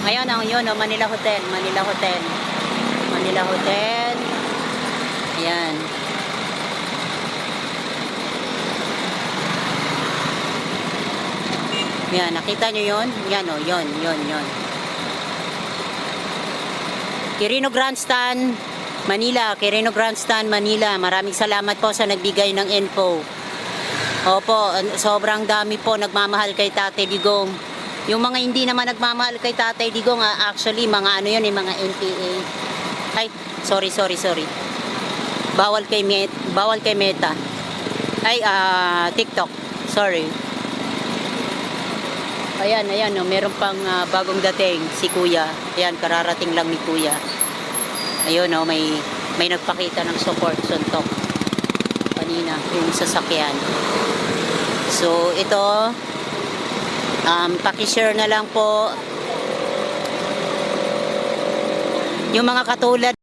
Ayun, yun, oh, Manila Hotel. Manila Hotel. Manila Hotel. Ayan. Yan, nakita nyo yun? Yan, oh, yun. Quirino Grandstand, Manila. Quirino Grandstand, Manila. Maraming salamat po sa nagbigay ng info. Opo, sobrang dami po nagmamahal kay Tatay Digong. Yung mga hindi naman nagmamahal kay Tatay Digong, actually, mga ano yun, mga NPA. Ay, sorry. Bawal kay Meta. Ay, TikTok. Sorry. Ayan, no, meron pang bagong dating si Kuya. Ayan, kararating lang ni Kuya. Ayun, no, may nagpakita ng support suntok kanina, yung sasakyan. So, ito, paki-share na lang po yung mga katulad